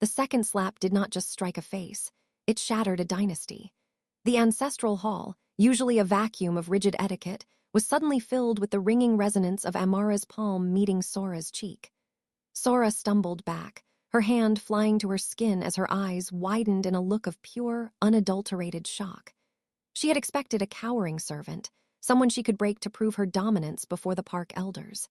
The second slap did not just strike a face, it shattered a dynasty. The ancestral hall, usually a vacuum of rigid etiquette, was suddenly filled with the ringing resonance of Amara's palm meeting Sora's cheek. Sora stumbled back, her hand flying to her skin as her eyes widened in a look of pure, unadulterated shock. She had expected a cowering servant, someone she could break to prove her dominance before the park elders.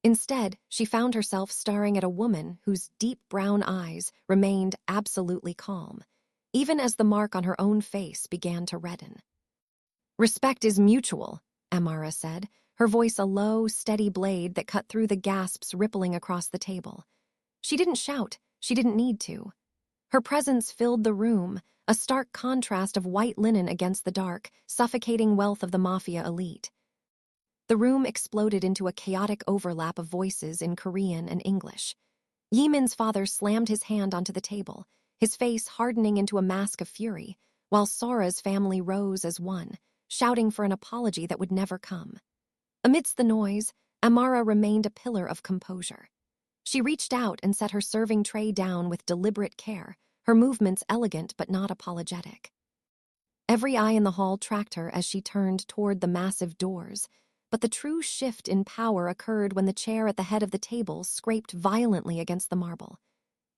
Instead, she found herself staring at a woman whose deep brown eyes remained absolutely calm, even as the mark on her own face began to redden. "Respect is mutual," Amara said, her voice a low, steady blade that cut through the gasps rippling across the table. She didn't shout, she didn't need to. Her presence filled the room, a stark contrast of white linen against the dark, suffocating wealth of the Mafia elite. The room exploded into a chaotic overlap of voices in Korean and English. Jae-Min's father slammed his hand onto the table, his face hardening into a mask of fury, while Sora's family rose as one, shouting for an apology that would never come. Amidst the noise, Amara remained a pillar of composure. She reached out and set her serving tray down with deliberate care, her movements elegant but not apologetic. Every eye in the hall tracked her as she turned toward the massive doors, but the true shift in power occurred when the chair at the head of the table scraped violently against the marble.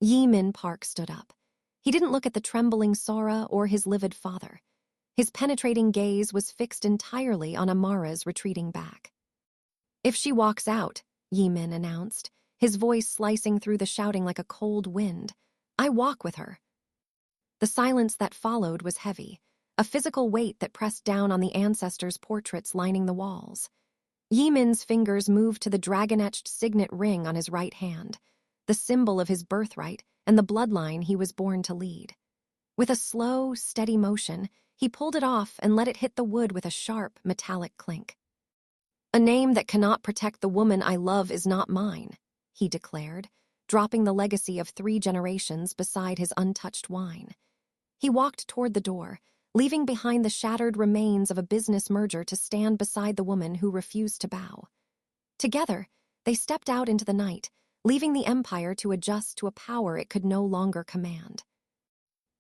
Jae-Min Park stood up. He didn't look at the trembling Sora or his livid father. His penetrating gaze was fixed entirely on Amara's retreating back. "If she walks out," Jae-Min announced, his voice slicing through the shouting like a cold wind, "I walk with her." The silence that followed was heavy, a physical weight that pressed down on the ancestors' portraits lining the walls. Jae-Min's fingers moved to the dragon-etched signet ring on his right hand, the symbol of his birthright and the bloodline he was born to lead. With a slow, steady motion, he pulled it off and let it hit the wood with a sharp, metallic clink. "A name that cannot protect the woman I love is not mine," he declared, dropping the legacy of 3 generations beside his untouched wine. He walked toward the door, leaving behind the shattered remains of a business merger to stand beside the woman who refused to bow. Together, they stepped out into the night, leaving the empire to adjust to a power it could no longer command.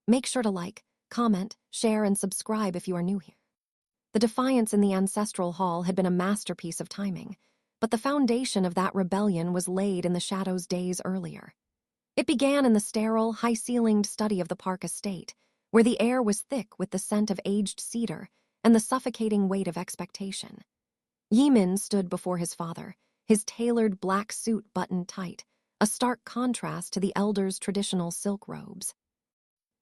Make sure to like, comment, share, and subscribe if you are new here. The defiance in the ancestral hall had been a masterpiece of timing, but the foundation of that rebellion was laid in the shadows days earlier. It began in the sterile, high-ceilinged study of the Park estate, where the air was thick with the scent of aged cedar and the suffocating weight of expectation. Jae-Min stood before his father, his tailored black suit buttoned tight, a stark contrast to the elders' traditional silk robes.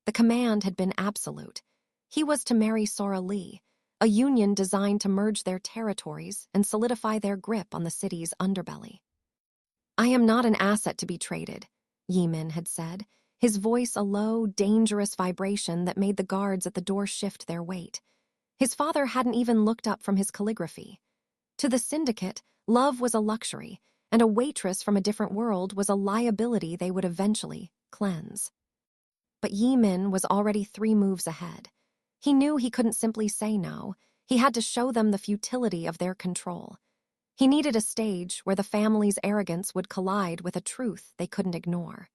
The command had been absolute. He was to marry Sora Lee, a union designed to merge their territories and solidify their grip on the city's underbelly. "I am not an asset to be traded," Jae-Min had said, his voice a low, dangerous vibration that made the guards at the door shift their weight. His father hadn't even looked up from his calligraphy. To the syndicate, love was a luxury, and a waitress from a different world was a liability they would eventually cleanse. But Jae-Min was already 3 moves ahead. He knew he couldn't simply say no. He had to show them the futility of their control. He needed a stage where the family's arrogance would collide with a truth they couldn't ignore.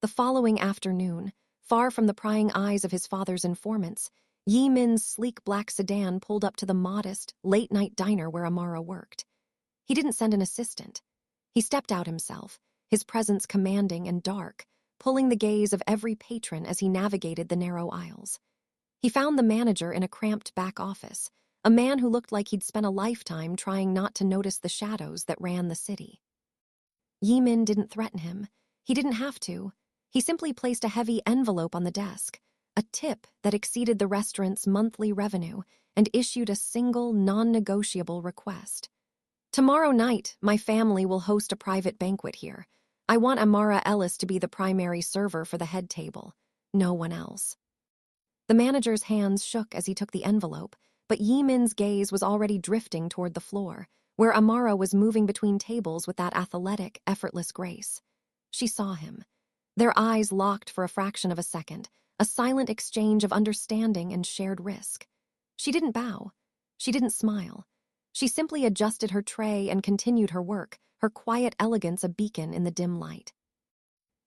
The following afternoon, far from the prying eyes of his father's informants, Jae-Min's sleek black sedan pulled up to the modest, late-night diner where Amara worked. He didn't send an assistant. He stepped out himself, his presence commanding and dark, pulling the gaze of every patron as he navigated the narrow aisles. He found the manager in a cramped back office, a man who looked like he'd spent a lifetime trying not to notice the shadows that ran the city. Jae-Min didn't threaten him. He didn't have to. He simply placed a heavy envelope on the desk, a tip that exceeded the restaurant's monthly revenue, and issued a single, non-negotiable request. "Tomorrow night, my family will host a private banquet here. I want Amara Ellis to be the primary server for the head table. No one else." The manager's hands shook as he took the envelope, but Jae-Min's gaze was already drifting toward the floor, where Amara was moving between tables with that athletic, effortless grace. She saw him. Their eyes locked for a fraction of a second, a silent exchange of understanding and shared risk. She didn't bow. She didn't smile. She simply adjusted her tray and continued her work, her quiet elegance a beacon in the dim light.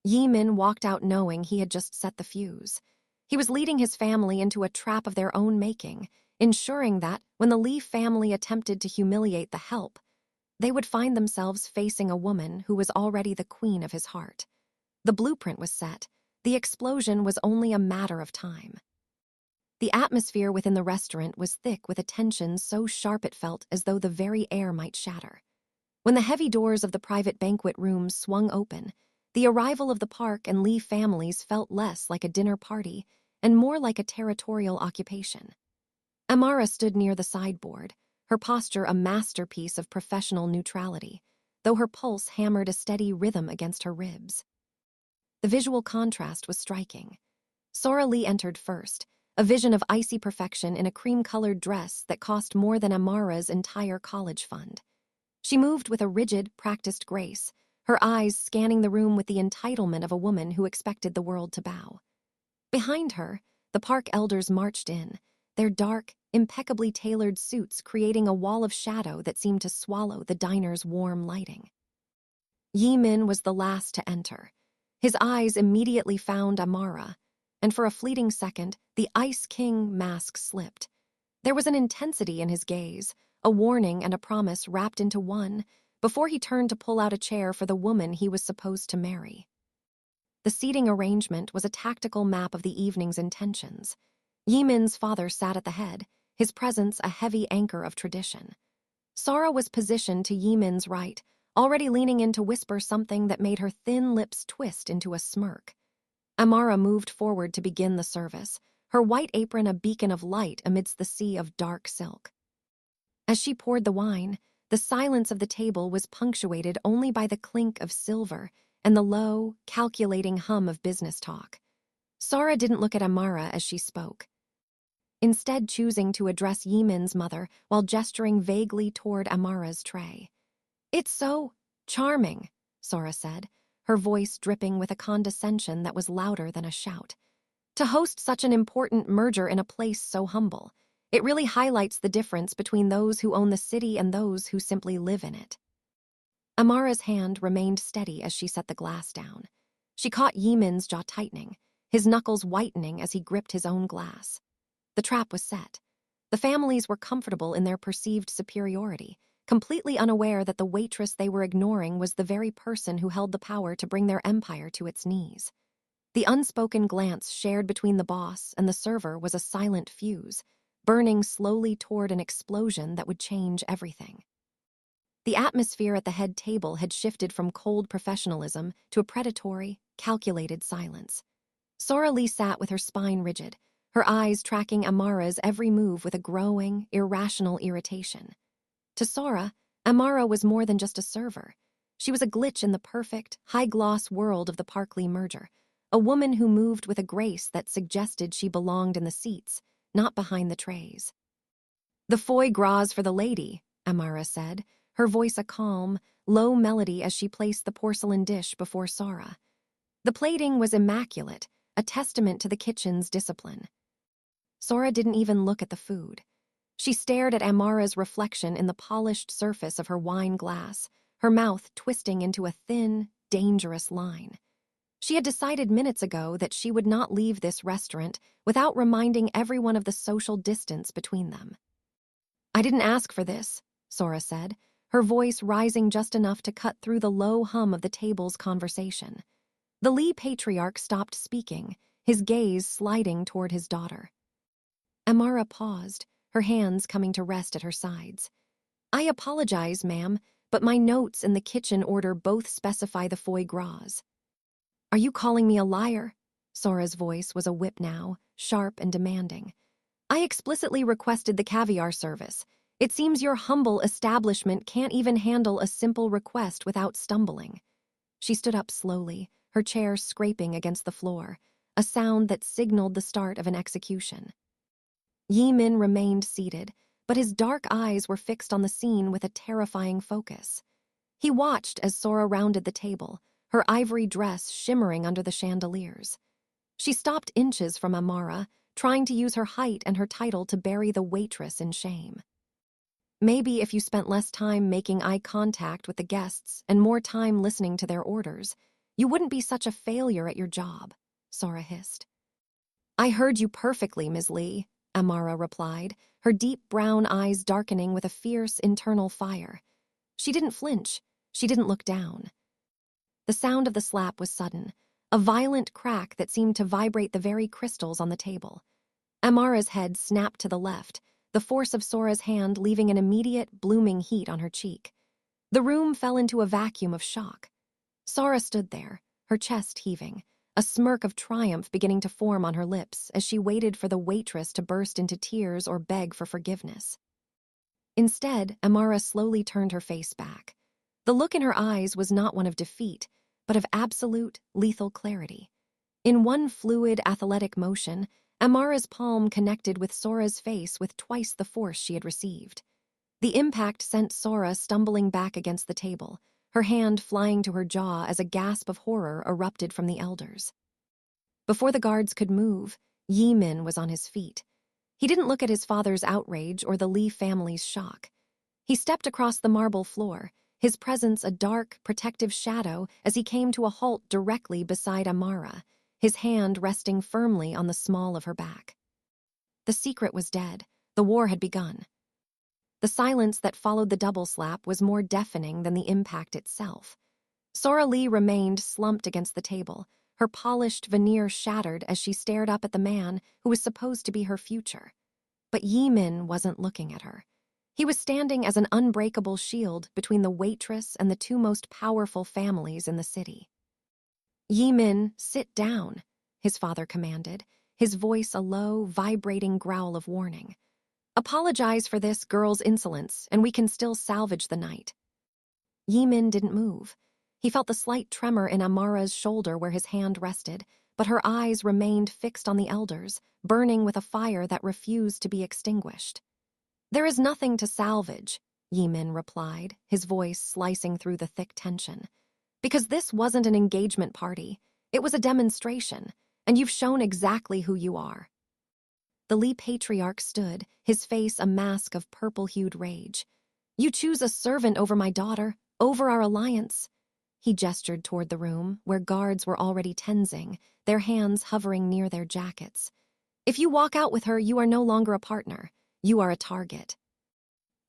Jae-Min walked out knowing he had just set the fuse. He was leading his family into a trap of their own making, ensuring that, when the Lee family attempted to humiliate the help, they would find themselves facing a woman who was already the queen of his heart. The blueprint was set. The explosion was only a matter of time. The atmosphere within the restaurant was thick with a tension so sharp it felt as though the very air might shatter. When the heavy doors of the private banquet rooms swung open, the arrival of the Park and Lee families felt less like a dinner party and more like a territorial occupation. Amara stood near the sideboard, her posture a masterpiece of professional neutrality, though her pulse hammered a steady rhythm against her ribs. The visual contrast was striking. Sora Lee entered first, a vision of icy perfection in a cream-colored dress that cost more than Amara's entire college fund. She moved with a rigid, practiced grace, her eyes scanning the room with the entitlement of a woman who expected the world to bow. Behind her, the Park elders marched in, their dark, impeccably tailored suits creating a wall of shadow that seemed to swallow the diner's warm lighting. Jae-Min was the last to enter. His eyes immediately found Amara, and for a fleeting second, the Ice King mask slipped. There was an intensity in his gaze, a warning and a promise wrapped into one, before he turned to pull out a chair for the woman he was supposed to marry. The seating arrangement was a tactical map of the evening's intentions. Jae-Min's father sat at the head, his presence a heavy anchor of tradition. Sora was positioned to Jae-Min's right, already leaning in to whisper something that made her thin lips twist into a smirk. Amara moved forward to begin the service, her white apron a beacon of light amidst the sea of dark silk. As she poured the wine, the silence of the table was punctuated only by the clink of silver and the low, calculating hum of business talk. Sora didn't look at Amara as she spoke, instead choosing to address Jae-Min's mother while gesturing vaguely toward Amara's tray. "It's so charming," Sora said, her voice dripping with a condescension that was louder than a shout. "To host such an important merger in a place so humble. It really highlights the difference between those who own the city and those who simply live in it." Amara's hand remained steady as she set the glass down. She caught Jae-Min's jaw tightening, his knuckles whitening as he gripped his own glass. The trap was set. The families were comfortable in their perceived superiority, completely unaware that the waitress they were ignoring was the very person who held the power to bring their empire to its knees. The unspoken glance shared between the boss and the server was a silent fuse, burning slowly toward an explosion that would change everything. The atmosphere at the head table had shifted from cold professionalism to a predatory, calculated silence. Sora Lee sat with her spine rigid, her eyes tracking Amara's every move with a growing, irrational irritation. To Sora, Amara was more than just a server. She was a glitch in the perfect, high-gloss world of the Park-Lee merger, a woman who moved with a grace that suggested she belonged in the seats, not behind the trays. "The foie gras for the lady," Amara said, her voice a calm, low melody as she placed the porcelain dish before Sora. The plating was immaculate, a testament to the kitchen's discipline. Sora didn't even look at the food. She stared at Amara's reflection in the polished surface of her wine glass, her mouth twisting into a thin, dangerous line. She had decided minutes ago that she would not leave this restaurant without reminding everyone of the social distance between them. "I didn't ask for this," Sora said, her voice rising just enough to cut through the low hum of the table's conversation. The Lee patriarch stopped speaking, his gaze sliding toward his daughter. Amara paused, her hands coming to rest at her sides. "I apologize, ma'am, but my notes in the kitchen order both specify the foie gras." "Are you calling me a liar?" Sora's voice was a whip now, sharp and demanding. "I explicitly requested the caviar service. It seems your humble establishment can't even handle a simple request without stumbling." She stood up slowly, her chair scraping against the floor, a sound that signaled the start of an execution. Jae-Min remained seated, but his dark eyes were fixed on the scene with a terrifying focus. He watched as Sora rounded the table, her ivory dress shimmering under the chandeliers. She stopped inches from Amara, trying to use her height and her title to bury the waitress in shame. "Maybe if you spent less time making eye contact with the guests and more time listening to their orders, You wouldn't be such a failure at your job, Sora hissed. I heard you perfectly, Ms. Lee, Amara replied, her deep brown eyes darkening with a fierce internal fire. She didn't flinch. She didn't look down. The sound of the slap was sudden, a violent crack that seemed to vibrate the very crystals on the table. Amara's head snapped to the left, the force of Sora's hand leaving an immediate, blooming heat on her cheek. The room fell into a vacuum of shock. Sora stood there, her chest heaving, a smirk of triumph beginning to form on her lips as she waited for the waitress to burst into tears or beg for forgiveness. Instead, Amara slowly turned her face back. The look in her eyes was not one of defeat, but of absolute, lethal clarity. In one fluid, athletic motion, Amara's palm connected with Sora's face with twice the force she had received. The impact sent Sora stumbling back against the table, her hand flying to her jaw as a gasp of horror erupted from the elders. Before the guards could move, Jae-Min was on his feet. He didn't look at his father's outrage or the Lee family's shock. He stepped across the marble floor, his presence a dark, protective shadow as he came to a halt directly beside Amara, his hand resting firmly on the small of her back. The secret was dead. The war had begun. The silence that followed the double slap was more deafening than the impact itself. Sora Lee remained slumped against the table, her polished veneer shattered as she stared up at the man who was supposed to be her future. But Jae-Min wasn't looking at her. He was standing as an unbreakable shield between the waitress and the two most powerful families in the city. Jae-Min, sit down, his father commanded, his voice a low, vibrating growl of warning. Apologize for this girl's insolence, and we can still salvage the night. Jae-Min didn't move. He felt the slight tremor in Amara's shoulder where his hand rested, but her eyes remained fixed on the elders, burning with a fire that refused to be extinguished. There is nothing to salvage, Jae-Min replied, his voice slicing through the thick tension. Because this wasn't an engagement party. It was a demonstration, and you've shown exactly who you are. The Lee patriarch stood, his face a mask of purple-hued rage. You choose a servant over my daughter, over our alliance. He gestured toward the room, where guards were already tensing, their hands hovering near their jackets. If you walk out with her, you are no longer a partner. You are a target.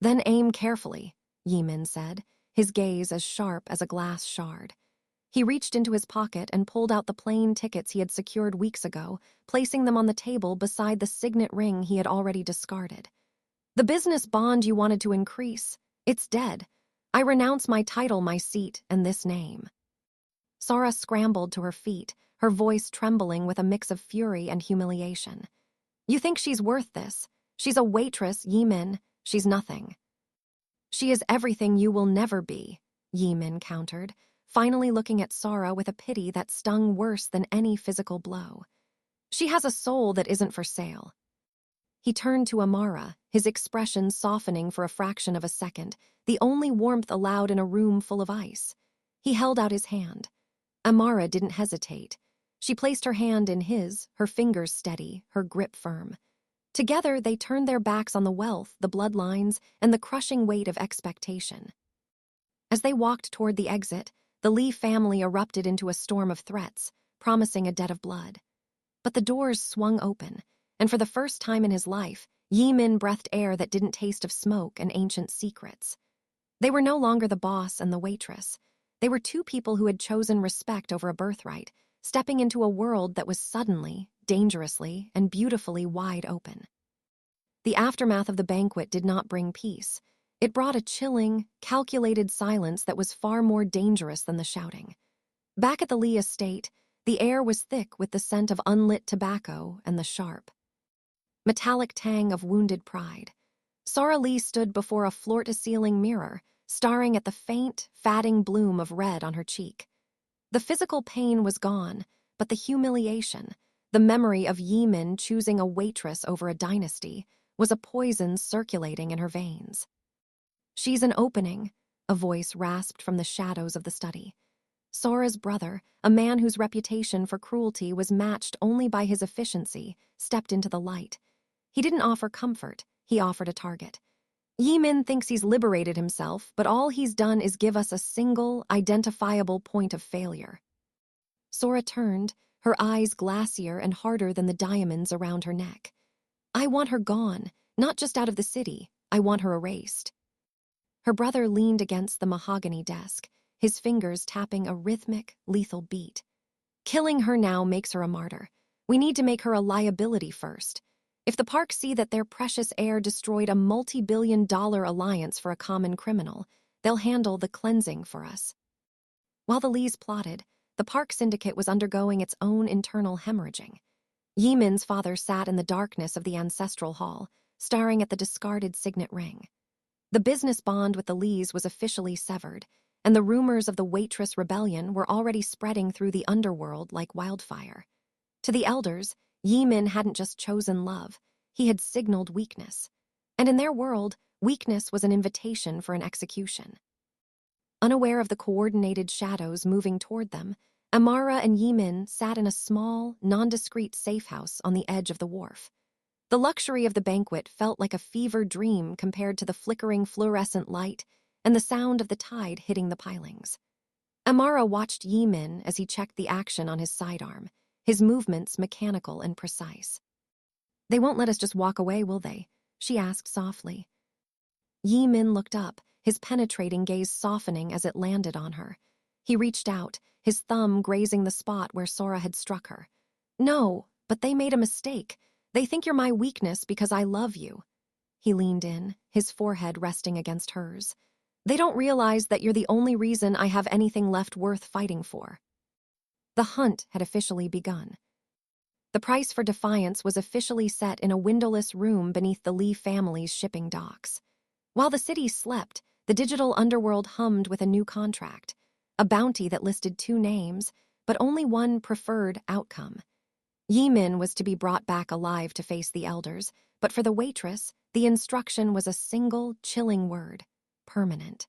Then aim carefully, Jae-Min said, his gaze as sharp as a glass shard. He reached into his pocket and pulled out the plane tickets he had secured weeks ago, placing them on the table beside the signet ring he had already discarded. The business bond you wanted to increase, it's dead. I renounce my title, my seat, and this name. Sora scrambled to her feet, her voice trembling with a mix of fury and humiliation. You think she's worth this? She's a waitress, Jae-Min. She's nothing. She is everything you will never be, Jae-Min countered, finally looking at Sora with a pity that stung worse than any physical blow. She has a soul that isn't for sale. He turned to Amara, his expression softening for a fraction of a second, the only warmth allowed in a room full of ice. He held out his hand. Amara didn't hesitate. She placed her hand in his, her fingers steady, her grip firm. Together, they turned their backs on the wealth, the bloodlines, and the crushing weight of expectation. As they walked toward the exit, the Lee family erupted into a storm of threats, promising a debt of blood. But the doors swung open, and for the first time in his life, Jae-Min breathed air that didn't taste of smoke and ancient secrets. They were no longer the boss and the waitress. They were two people who had chosen respect over a birthright, stepping into a world that was suddenly, dangerously, and beautifully wide open. The aftermath of the banquet did not bring peace. It brought a chilling, calculated silence that was far more dangerous than the shouting. Back at the Lee estate, the air was thick with the scent of unlit tobacco and the sharp, metallic tang of wounded pride. Sora Lee stood before a floor-to-ceiling mirror, staring at the faint, fatting bloom of red on her cheek. The physical pain was gone, but the humiliation, the memory of Jae-Min choosing a waitress over a dynasty, was a poison circulating in her veins. She's an opening, a voice rasped from the shadows of the study. Sora's brother, a man whose reputation for cruelty was matched only by his efficiency, stepped into the light. He didn't offer comfort, he offered a target. Jae-Min thinks he's liberated himself, but all he's done is give us a single, identifiable point of failure. Sora turned, her eyes glassier and harder than the diamonds around her neck. I want her gone, not just out of the city. I want her erased. Her brother leaned against the mahogany desk, his fingers tapping a rhythmic, lethal beat. Killing her now makes her a martyr. We need to make her a liability first. If the Park see that their precious heir destroyed a multi-billion-dollar alliance for a common criminal, they'll handle the cleansing for us. While the Lees plotted, the Park Syndicate was undergoing its own internal hemorrhaging. Jae-Min's father sat in the darkness of the ancestral hall, staring at the discarded signet ring. The business bond with the Lees was officially severed, and the rumors of the Waitress rebellion were already spreading through the underworld like wildfire. To the elders, Jae-Min hadn't just chosen love, he had signaled weakness. And in their world, weakness was an invitation for an execution. Unaware of the coordinated shadows moving toward them, Amara and Jae-Min sat in a small, nondescript safe house on the edge of the wharf. The luxury of the banquet felt like a fever dream compared to the flickering fluorescent light and the sound of the tide hitting the pilings. Amara watched Jae-Min as he checked the action on his sidearm, his movements mechanical and precise. "They won't let us just walk away, will they?" she asked softly. Jae-Min looked up, his penetrating gaze softening as it landed on her. He reached out, his thumb grazing the spot where Sora had struck her. "No, but they made a mistake. They think you're my weakness because I love you." He leaned in, his forehead resting against hers. "They don't realize that you're the only reason I have anything left worth fighting for." The hunt had officially begun. The price for defiance was officially set in a windowless room beneath the Lee family's shipping docks. While the city slept, the digital underworld hummed with a new contract, a bounty that listed 2 names, but only one preferred outcome. Jae-Min was to be brought back alive to face the elders, but for the Waitress, the instruction was a single, chilling word: permanent.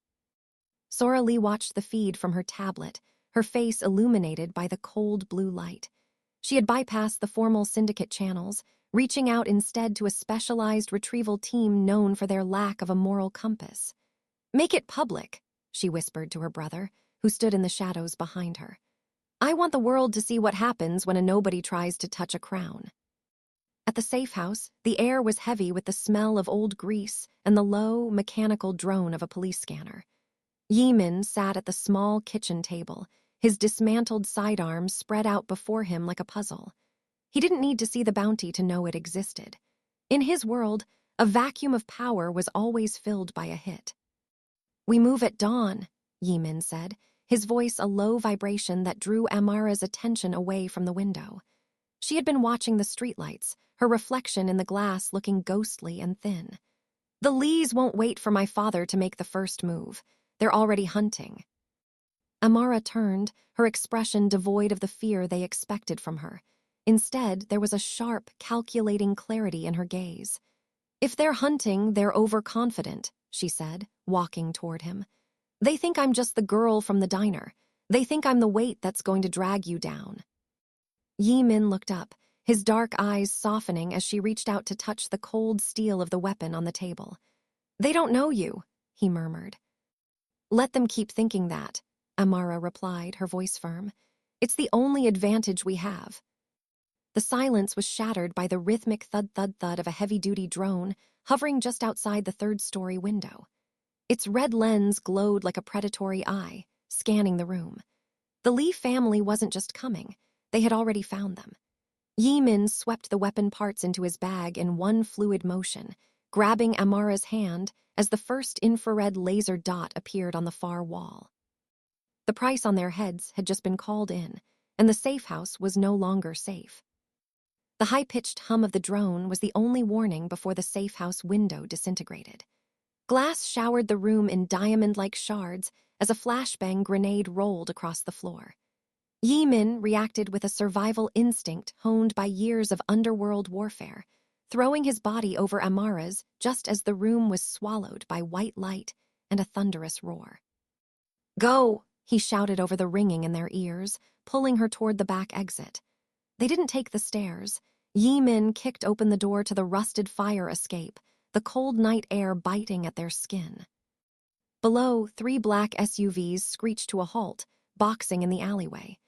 Sora Lee watched the feed from her tablet, her face illuminated by the cold blue light. She had bypassed the formal syndicate channels, reaching out instead to a specialized retrieval team known for their lack of a moral compass. "Make it public," she whispered to her brother, who stood in the shadows behind her. "I want the world to see what happens when a nobody tries to touch a crown." At the safe house, the air was heavy with the smell of old grease and the low, mechanical drone of a police scanner. Jae-Min sat at the small kitchen table, his dismantled sidearms spread out before him like a puzzle. He didn't need to see the bounty to know it existed. In his world, a vacuum of power was always filled by a hit. "We move at dawn," Jae-Min said, his voice a low vibration that drew Amara's attention away from the window. She had been watching the streetlights, her reflection in the glass looking ghostly and thin. "The Lees won't wait for my father to make the first move. They're already hunting." Amara turned, her expression devoid of the fear they expected from her. Instead, there was a sharp, calculating clarity in her gaze. "If they're hunting, they're overconfident," she said, walking toward him. "They think I'm just the girl from the diner. They think I'm the weight that's going to drag you down." Jae-Min looked up, his dark eyes softening as she reached out to touch the cold steel of the weapon on the table. "They don't know you," he murmured. "Let them keep thinking that," Amara replied, her voice firm. "It's the only advantage we have." The silence was shattered by the rhythmic thud-thud-thud of a heavy-duty drone hovering just outside the third-story window. Its red lens glowed like a predatory eye, scanning the room. The Lee family wasn't just coming, they had already found them. Jae-Min swept the weapon parts into his bag in one fluid motion, grabbing Amara's hand as the first infrared laser dot appeared on the far wall. The price on their heads had just been called in, and the safe house was no longer safe. The high-pitched hum of the drone was the only warning before the safe house window disintegrated. Glass showered the room in diamond-like shards as a flashbang grenade rolled across the floor. Jae-Min reacted with a survival instinct honed by years of underworld warfare, throwing his body over Amara's just as the room was swallowed by white light and a thunderous roar. "Go!" he shouted over the ringing in their ears, pulling her toward the back exit. They didn't take the stairs. Jae-Min kicked open the door to the rusted fire escape, the cold night air biting at their skin. Below, 3 black SUVs screeched to a halt, boxing in the alleyway.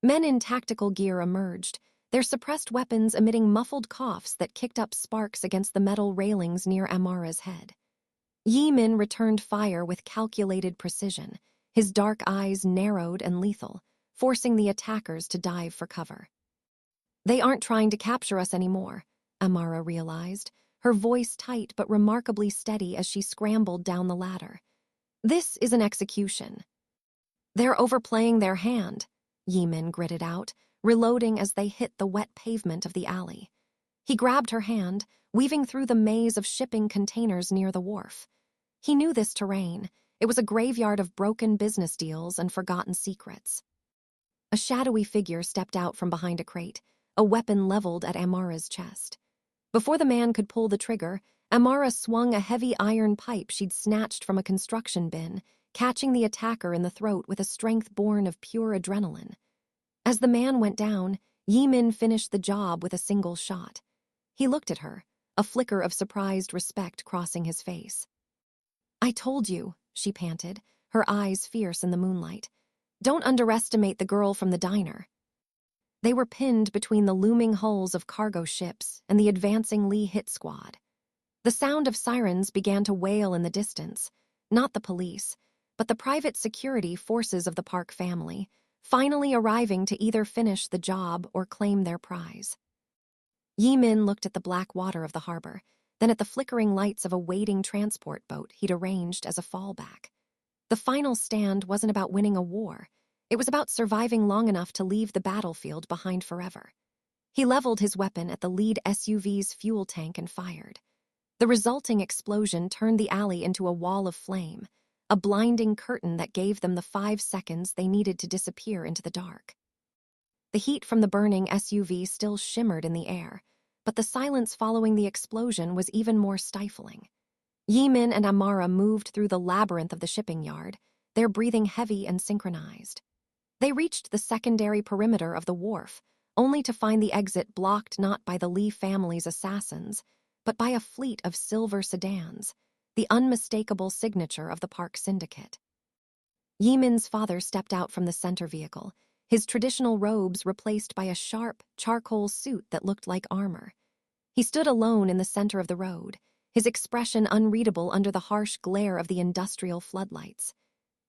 Men in tactical gear emerged, their suppressed weapons emitting muffled coughs that kicked up sparks against the metal railings near Amara's head. Jae-Min returned fire with calculated precision, his dark eyes narrowed and lethal, forcing the attackers to dive for cover. They aren't trying to capture us anymore, Amara realized, her voice tight but remarkably steady as she scrambled down the ladder. This is an execution. They're overplaying their hand, Jae-Min gritted out, reloading as they hit the wet pavement of the alley. He grabbed her hand, weaving through the maze of shipping containers near the wharf. He knew this terrain. It was a graveyard of broken business deals and forgotten secrets. A shadowy figure stepped out from behind a crate, a weapon leveled at Amara's chest. Before the man could pull the trigger, Amara swung a heavy iron pipe she'd snatched from a construction bin, catching the attacker in the throat with a strength born of pure adrenaline. As the man went down, Jae-Min finished the job with a single shot. He looked at her, a flicker of surprised respect crossing his face. "I told you," she panted, her eyes fierce in the moonlight. "Don't underestimate the girl from the diner." They were pinned between the looming hulls of cargo ships and the advancing Lee hit squad. The sound of sirens began to wail in the distance, not the police, but the private security forces of the Park family, finally arriving to either finish the job or claim their prize. Jae-Min looked at the black water of the harbor, then at the flickering lights of a waiting transport boat he'd arranged as a fallback. The final stand wasn't about winning a war. It was about surviving long enough to leave the battlefield behind forever. He leveled his weapon at the lead SUV's fuel tank and fired. The resulting explosion turned the alley into a wall of flame, a blinding curtain that gave them the 5 seconds they needed to disappear into the dark. The heat from the burning SUV still shimmered in the air, but the silence following the explosion was even more stifling. Jae-Min and Amara moved through the labyrinth of the shipping yard, their breathing heavy and synchronized. They reached the secondary perimeter of the wharf, only to find the exit blocked not by the Lee family's assassins, but by a fleet of silver sedans, the unmistakable signature of the Park Syndicate. Jae-Min's father stepped out from the center vehicle, his traditional robes replaced by a sharp, charcoal suit that looked like armor. He stood alone in the center of the road, his expression unreadable under the harsh glare of the industrial floodlights.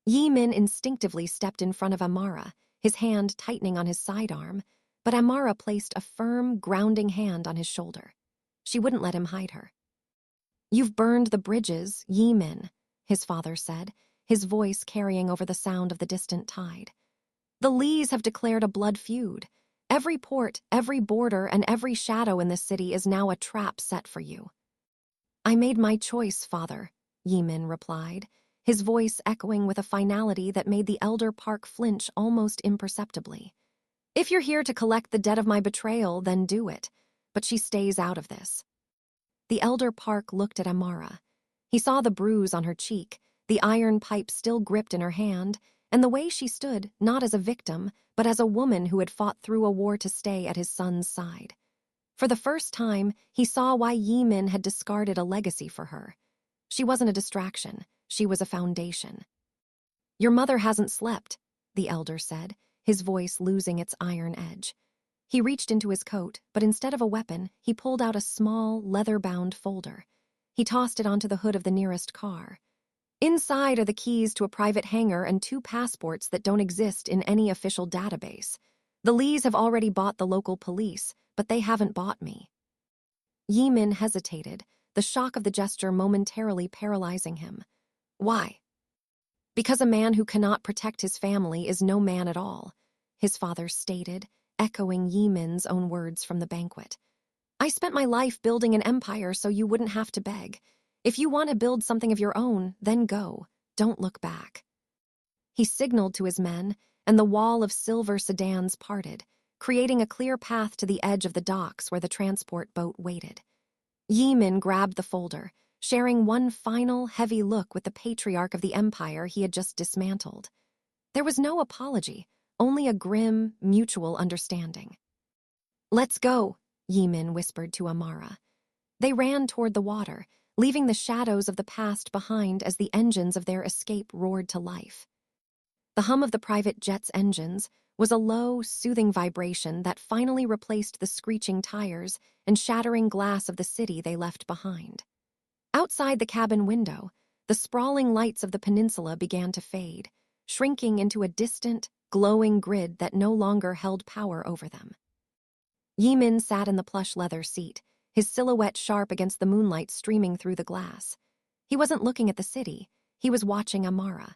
Jae-Min instinctively stepped in front of Amara, his hand tightening on his sidearm, but Amara placed a firm, grounding hand on his shoulder. She wouldn't let him hide her. "You've burned the bridges, Jae-Min," his father said, his voice carrying over the sound of the distant tide. "The Lees have declared a blood feud. Every port, every border, and every shadow in this city is now a trap set for you." "I made my choice, father," Jae-Min replied, his voice echoing with a finality that made the elder Park flinch almost imperceptibly. "If you're here to collect the debt of my betrayal, then do it, but she stays out of this." The elder Park looked at Amara. He saw the bruise on her cheek, the iron pipe still gripped in her hand, and the way she stood, not as a victim, but as a woman who had fought through a war to stay at his son's side. For the first time, he saw why Jae-Min had discarded a legacy for her. She wasn't a distraction, she was a foundation. "Your mother hasn't slept," the elder said, his voice losing its iron edge. He reached into his coat, but instead of a weapon, he pulled out a small, leather-bound folder. He tossed it onto the hood of the nearest car. "Inside are the keys to a private hangar and 2 passports that don't exist in any official database. The Lees have already bought the local police, but they haven't bought me." Jae-Min hesitated, the shock of the gesture momentarily paralyzing him. "Why?" "Because a man who cannot protect his family is no man at all," his father stated, echoing Jae-Min's own words from the banquet. "I spent my life building an empire so you wouldn't have to beg. If you want to build something of your own, then go. Don't look back." He signaled to his men, and the wall of silver sedans parted, creating a clear path to the edge of the docks where the transport boat waited. Jae-Min grabbed the folder, sharing one final, heavy look with the patriarch of the empire he had just dismantled. There was no apology, only a grim, mutual understanding. "Let's go," Jae-Min whispered to Amara. They ran toward the water, leaving the shadows of the past behind as the engines of their escape roared to life. The hum of the private jet's engines, was a low, soothing vibration that finally replaced the screeching tires and shattering glass of the city they left behind. Outside the cabin window, the sprawling lights of the peninsula began to fade, shrinking into a distant, glowing grid that no longer held power over them. Jae-Min sat in the plush leather seat, his silhouette sharp against the moonlight streaming through the glass. He wasn't looking at the city, he was watching Amara.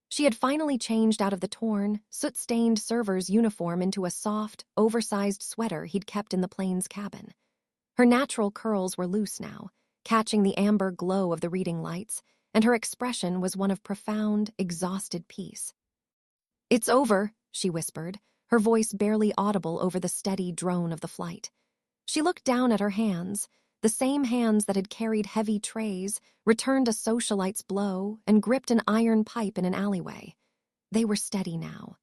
She had finally changed out of the torn, soot-stained server's uniform into a soft, oversized sweater he'd kept in the plane's cabin. Her natural curls were loose now, catching the amber glow of the reading lights, and her expression was one of profound, exhausted peace. "It's over," she whispered, her voice barely audible over the steady drone of the flight. She looked down at her hands, the same hands that had carried heavy trays, returned a socialite's blow, and gripped an iron pipe in an alleyway. They were steady now.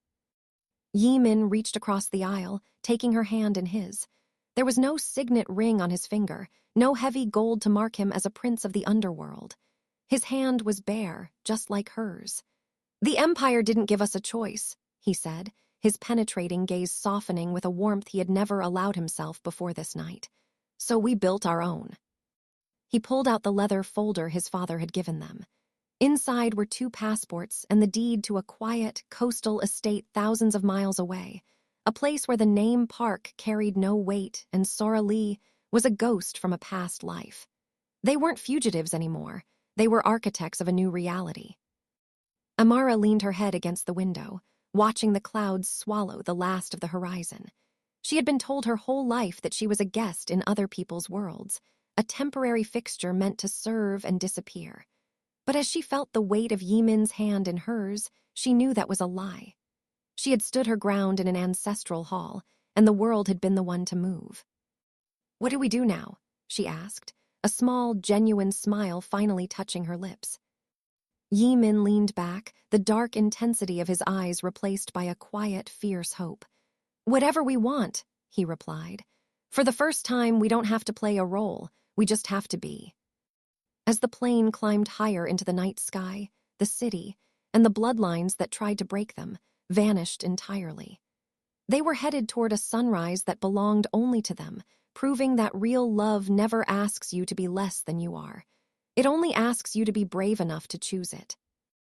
Jae-Min reached across the aisle, taking her hand in his. There was no signet ring on his finger, no heavy gold to mark him as a prince of the underworld. His hand was bare, just like hers. "The Empire didn't give us a choice," he said, his penetrating gaze softening with a warmth he had never allowed himself before this night. "So we built our own." He pulled out the leather folder his father had given them. Inside were 2 passports and the deed to a quiet, coastal estate thousands of miles away, a place where the name Park carried no weight and Sora Lee was a ghost from a past life. They weren't fugitives anymore. They were architects of a new reality. Amara leaned her head against the window, watching the clouds swallow the last of the horizon. She had been told her whole life that she was a guest in other people's worlds, a temporary fixture meant to serve and disappear. But as she felt the weight of Jae-Min's hand in hers, she knew that was a lie. She had stood her ground in an ancestral hall, and the world had been the one to move. "What do we do now?" she asked, a small, genuine smile finally touching her lips. Jae-Min leaned back, the dark intensity of his eyes replaced by a quiet, fierce hope. "Whatever we want," he replied. "For the first time, we don't have to play a role, we just have to be." As the plane climbed higher into the night sky, the city, and the bloodlines that tried to break them, vanished entirely. They were headed toward a sunrise that belonged only to them, proving that real love never asks you to be less than you are. It only asks you to be brave enough to choose it.